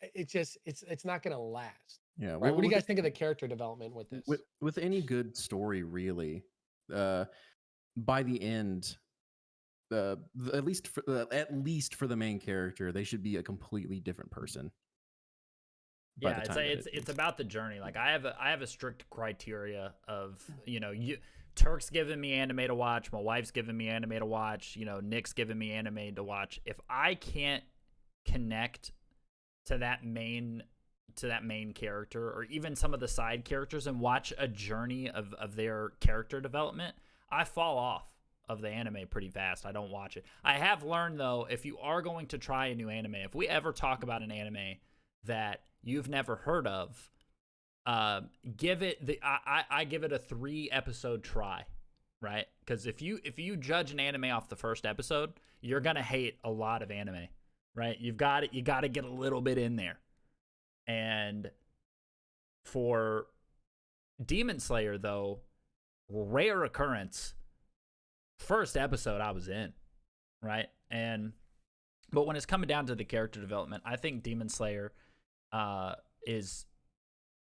it's not going to last. Yeah. Right? Well, What do you guys think of the character development with this? with any good story, really, uh, by the end, at least for the main character, they should be a completely different person. By Yeah, the time it's about the journey. Like I have a strict criteria of Turk's giving me anime to watch, my wife's giving me anime to watch, Nick's giving me anime to watch. If I can't connect to that main character or even some of the side characters and watch a journey of their character development, I fall off of the anime pretty fast. I don't watch it. I have learned though, if you are going to try a new anime, if we ever talk about an anime that you've never heard of, give it I give it a 3 episode try, right? Because if you judge an anime off the first episode, you're gonna hate a lot of anime, right? You got to get a little bit in there. And for Demon Slayer, though, rare occurrence. First episode I was in, right? But when it's coming down to the character development, I think Demon Slayer is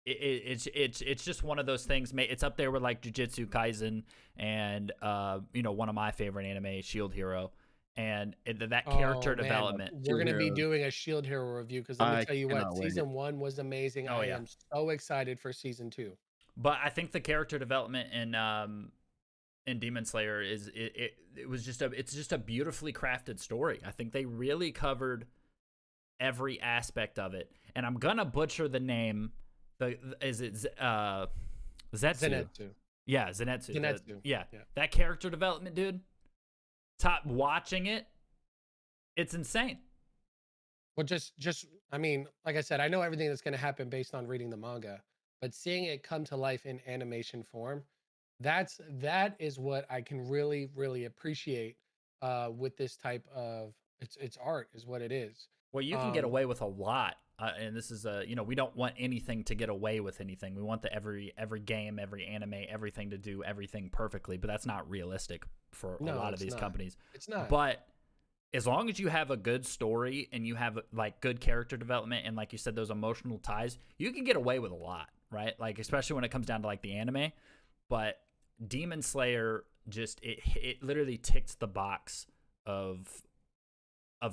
it's just one of those things. It's up there with like Jujutsu Kaisen and one of my favorite anime, Shield Hero, and that character development. We're going to be doing a Shield Hero review because let me tell you what, season 1 was amazing. I am so excited for season 2. But I think the character development in Demon Slayer it's just a beautifully crafted story. I think they really covered every aspect of it. And I'm gonna butcher the name. Is it Zetsu? Zenitsu. Yeah, Zenitsu. Zenitsu. Yeah, that character development, dude. Top watching it, it's insane. Well, just I mean, like I said, I know everything that's going to happen based on reading the manga, but seeing it come to life in animation form, that is what I can really appreciate with this type of it's art is what it is. Well, you can get away with a lot, and this is we don't want anything to get away with anything. We want every game, every anime, everything to do everything perfectly, but that's not realistic for a lot of these companies. It's not. But as long as you have a good story and you have like good character development and like you said, those emotional ties, you can get away with a lot, right? Like especially when it comes down to like the anime. But Demon Slayer just it literally ticks the box of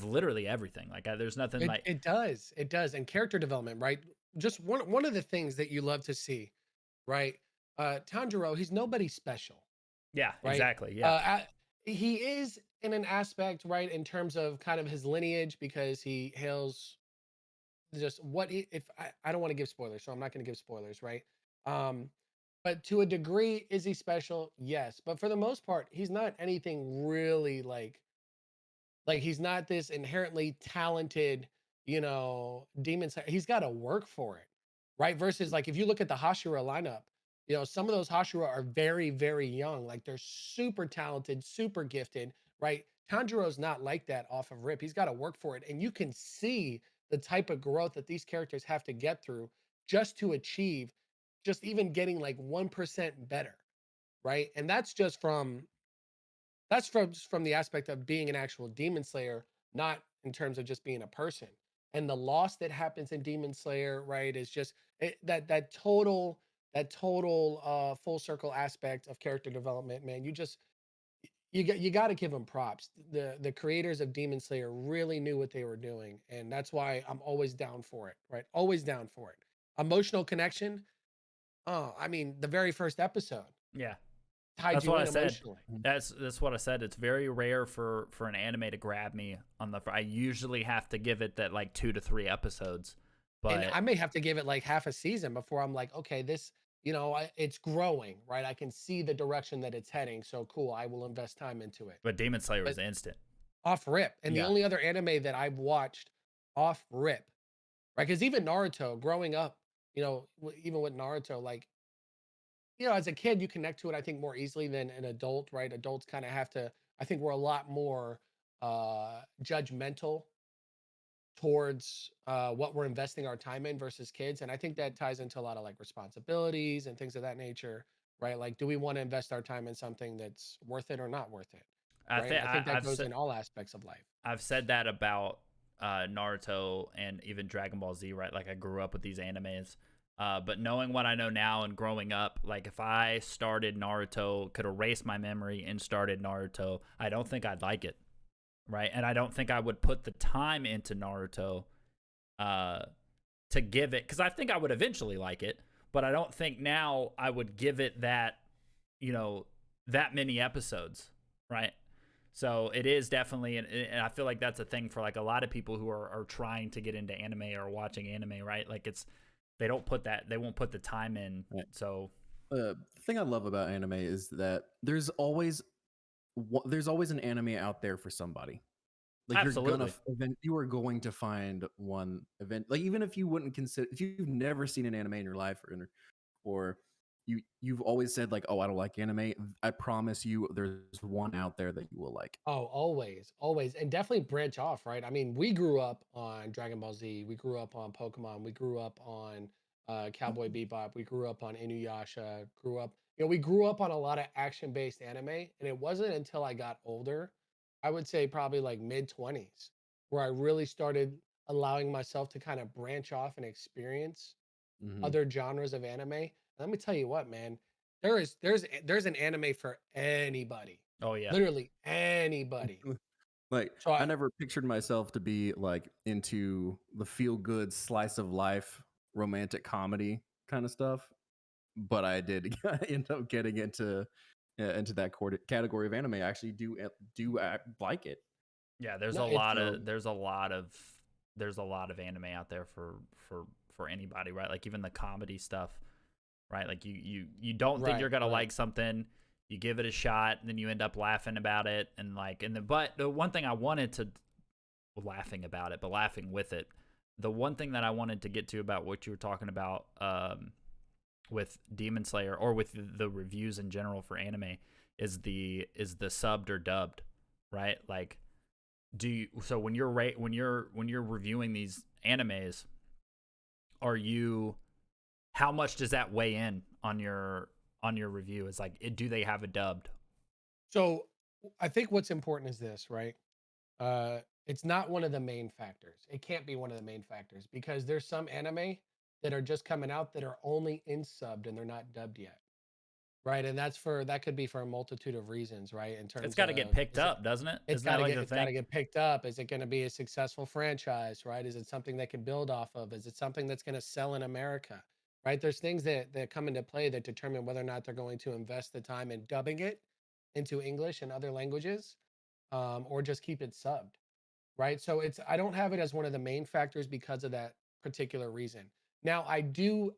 literally everything. Like there's nothing it does, and character development, right? Just one of the things that you love to see, right? Tanjiro, he's nobody special. Yeah, right? Exactly. Yeah, he is in an aspect, right, in terms of kind of his lineage because he hails just if I don't want to give spoilers, so I'm not going to give spoilers, right? But to a degree, is he special? Yes, but for the most part, he's not anything really like he's not this inherently talented, demon. He's got to work for it, right? Versus like if you look at the Hashira lineup, some of those Hashira are very, very young. Like they're super talented, super gifted, right? Tanjiro's not like that off of rip. He's got to work for it. And you can see the type of growth that these characters have to get through just to achieve just even getting like 1% better, right? And that's just from the aspect of being an actual demon slayer, not in terms of just being a person. And the loss that happens in Demon Slayer, right, is just that total full circle aspect of character development, man. You got to give them props. The creators of Demon Slayer really knew what they were doing, and that's why I'm always down for it, right? Always down for it. Emotional connection. Oh, I mean, the very first episode. Yeah. That's what I said. That's what I said. It's very rare for an anime to grab me on the. I usually have to give it that like 2 to 3 episodes, but and I may have to give it like half a season before I'm like, okay, this, it's growing, right? I can see the direction that it's heading. So cool, I will invest time into it. But Demon Slayer was instant, off rip, and the only other anime that I've watched off rip, right? Because even Naruto, growing up, even with Naruto, like. As a kid, you connect to it, I think, more easily than an adult, right? Adults kind of have to, I think we're a lot more judgmental towards what we're investing our time in versus kids. And I think that ties into a lot of like responsibilities and things of that nature, right? Like, do we want to invest our time in something that's worth it or not worth it? Right? I think that goes in all aspects of life. I've said that about Naruto and even Dragon Ball Z, right? Like I grew up with these animes. But knowing what I know now and growing up, like if I started Naruto, could erase my memory and started Naruto, I don't think I'd like it, right? And I don't think I would put the time into Naruto to give it, because I think I would eventually like it, but I don't think now I would give it that, that many episodes, right? So it is definitely, and I feel like that's a thing for like a lot of people who are trying to get into anime or watching anime, right? Like they won't put the time in. Right. So the thing I love about anime is that there's always an anime out there for somebody. Like absolutely. you are going to find one event. Like even if you wouldn't consider, if you've never seen an anime in your life or you've always said like, oh, I don't like anime. I promise you, there's one out there that you will like. Oh, always, always, and definitely branch off, right? I mean, we grew up on Dragon Ball Z, we grew up on Pokemon, we grew up on Cowboy Bebop, we grew up on Inuyasha, grew up, we grew up on a lot of action-based anime, and it wasn't until I got older, I would say probably like mid-20s, where I really started allowing myself to kind of branch off and experience Hmm. other genres of anime. And let me tell you what, man, there's an anime for anybody, Oh yeah. literally anybody. Like, So I I never pictured myself to be like into the feel good slice of life romantic comedy kind of stuff, but I did end up getting into that category of anime. I actually like it. Yeah, no, it's So there's a lot of anime out there for anybody, right? Like even the comedy stuff, right? Like you don't think you're right, gonna right. like something, you give it a shot, and then you end up laughing about it, and like but the one thing I wanted to laughing about it, but laughing with it. The one thing that I wanted to get to about what you were talking about with Demon Slayer or with the reviews in general for anime is the subbed or dubbed, right? Like do you so when you're reviewing these animes, are you how much does that weigh in on your review? Is like do they have it dubbed? So I think what's important is this, right? Uh, it's not one of the main factors. It can't be one of the main factors because there's some anime that are just coming out that are only in subbed and they're not dubbed yet, right? And that could be for a multitude of reasons, right? In It's terms got to get of picked is it up, doesn't it? it's Isn't got that to like get the it's got thing? to get picked up. Is it going to be a successful franchise, right? Is it something that can build off of? Is it something that's going to sell in America, right? There's things that come into play that determine whether or not they're going to invest the time in dubbing it into English and other languages, or just keep it subbed, right? So it's I don't have it as one of the main factors because of that particular reason. Now, I do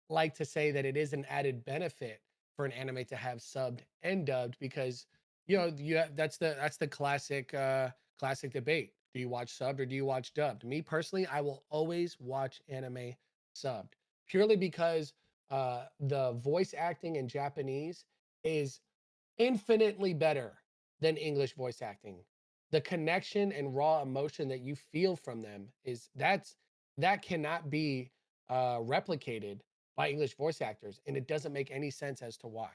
like to say that it is an added benefit for an anime to have subbed and dubbed because that's the classic debate. Do you watch subbed or do you watch dubbed? Me personally, I will always watch anime subbed purely because the voice acting in Japanese is infinitely better than English voice acting. The connection and raw emotion that you feel from them that cannot be replicated by English voice actors, and it doesn't make any sense as to why,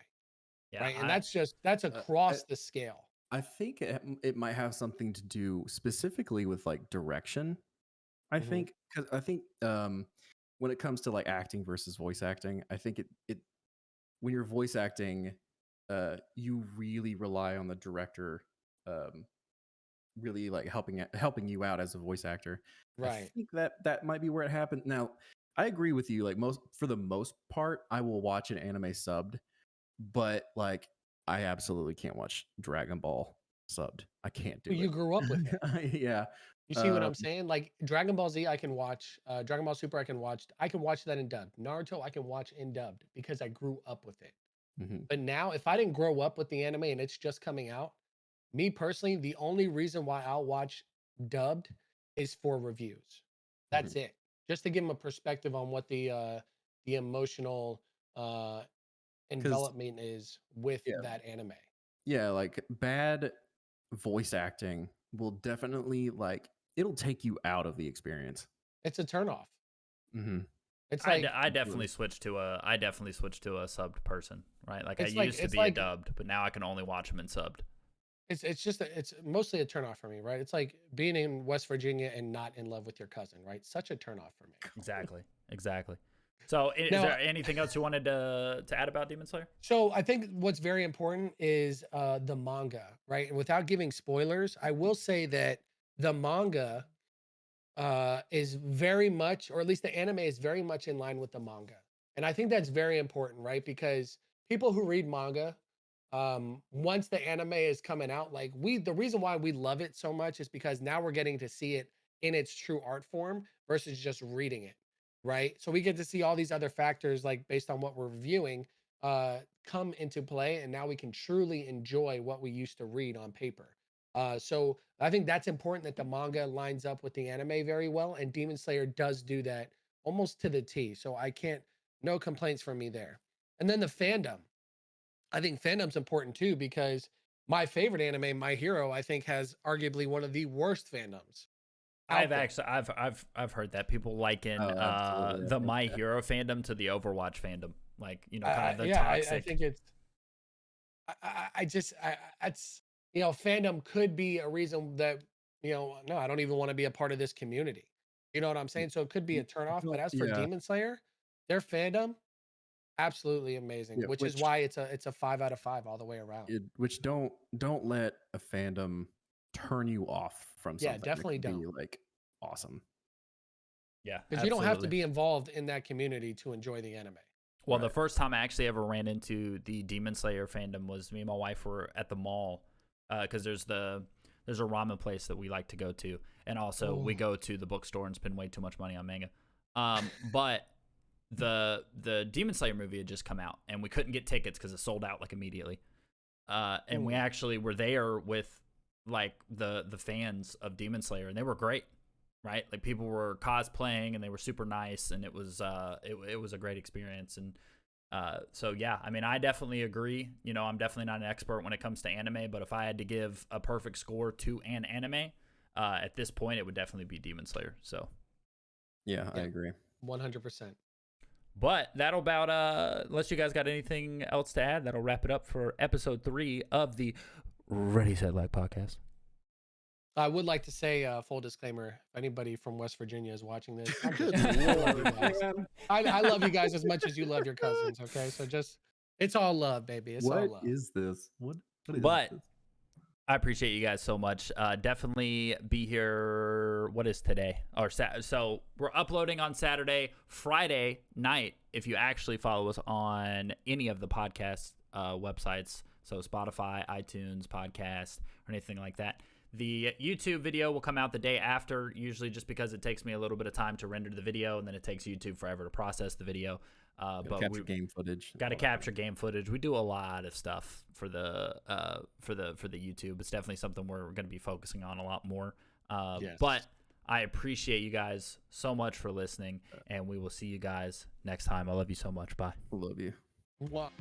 Yeah, right? And that's uh, across the scale. I think it might have something to do specifically with like direction. I Hmm. think because I think when it comes to like acting versus voice acting, I think it when you're voice acting, you really rely on the director, um, really like helping you out as a voice actor. I Right. think that might be where it happened. Now, I agree with you. Like most for the most part, I will watch an anime subbed, but like I absolutely can't watch Dragon Ball subbed. I can't Well, do you it. grew up with it. Yeah. You see what Um, I'm saying? Like Dragon Ball Z, I can watch. Dragon Ball Super, I can watch that in dubbed. Naruto, I can watch in dubbed because I grew up with it. mhm, But now, if I didn't grow up with the anime and it's just coming out, me personally, the only reason why I'll watch dubbed is for reviews. mhm. That's it. Just to give them a perspective on what the emotional uh Because envelopment is with yeah, that anime. yeah, like bad voice acting will definitely like it'll take you out of the experience. It's a turnoff. Hmm. It's like I Absolutely. definitely switched to a subbed person, right? Like I it's like used to it's be a like dubbed, but now I can only watch them in subbed. it's mostly a turnoff for me, right? It's like being in West Virginia and not in love with your cousin, right? Such a turnoff for me. Exactly. Exactly. So, is Now, there anything else you wanted to add about Demon Slayer? so I think what's very important is the manga, right? And without giving spoilers, I will say that the manga is very much, or at least the anime is very much in line with the manga. And I think that's very important, right? Because people who read manga, once the anime is coming out, like the reason why we love it so much is because now we're getting to see it in its true art form versus just reading it, right? So we get to see all these other factors, like based on what we're reviewing, come into play. And now we can truly enjoy what we used to read on paper. So I think that's important that the manga lines up with the anime very well, and Demon Slayer does do that almost to the T. So I can't, no complaints from me there. And then the fandom. I think fandom's important too, because my favorite anime, My Hero, I think has arguably one of the worst fandoms out there. I've heard that people liken Oh, absolutely. the My Hero fandom to the Overwatch fandom, like kind of the Yeah, I toxic. think it's. It's fandom could be a reason that no, I don't even want to be a part of this community. You know what I'm saying? So it could be a turnoff. But as for Yeah, Demon Slayer, their fandom absolutely amazing, yeah. which is why it's a 5 out of 5 all the way around. Which don't let a fandom turn you off from Yeah, something. definitely That could be don't. like awesome. Yeah, Because you don't have to be involved in that community to enjoy the anime. Well, the first time I actually ever ran into the Demon Slayer fandom was me and my wife were at the mall, because there's a ramen place that we like to go to, and also we go to the bookstore and spend way too much money on manga. But the Demon Slayer movie had just come out, and we couldn't get tickets because it sold out like immediately. And we actually were there with like the fans of Demon Slayer, and they were great. Right, like people were cosplaying and they were super nice, and it was it was a great experience. And so yeah, I mean, I definitely agree. I'm definitely not an expert when it comes to anime, but if I had to give a perfect score to an anime at this point, it would definitely be Demon Slayer. So yeah, I agree. 100%. But that'll about unless you guys got anything else to add, that'll wrap it up for episode 3 of the Ready Set Like podcast. I would like to say, full disclaimer, if anybody from West Virginia is watching this, I love you guys. I love you guys as much as you love your cousins, okay? So it's all love, baby. It's all love. What is this? What is But this? I appreciate you guys so much. Definitely be here. What is today? So we're uploading on Saturday, Friday night. If you actually follow us on any of the podcast websites, so Spotify, iTunes, podcast, or anything like that. The YouTube video will come out the day after, usually just because it takes me a little bit of time to render the video, and then it takes YouTube forever to process the video. But capture game footage. Got to capture game footage. We do a lot of stuff for the YouTube. It's definitely something we're going to be focusing on a lot more. Yes. But I appreciate you guys so much for listening, and we will see you guys next time. I love you so much. Bye. Love you. What?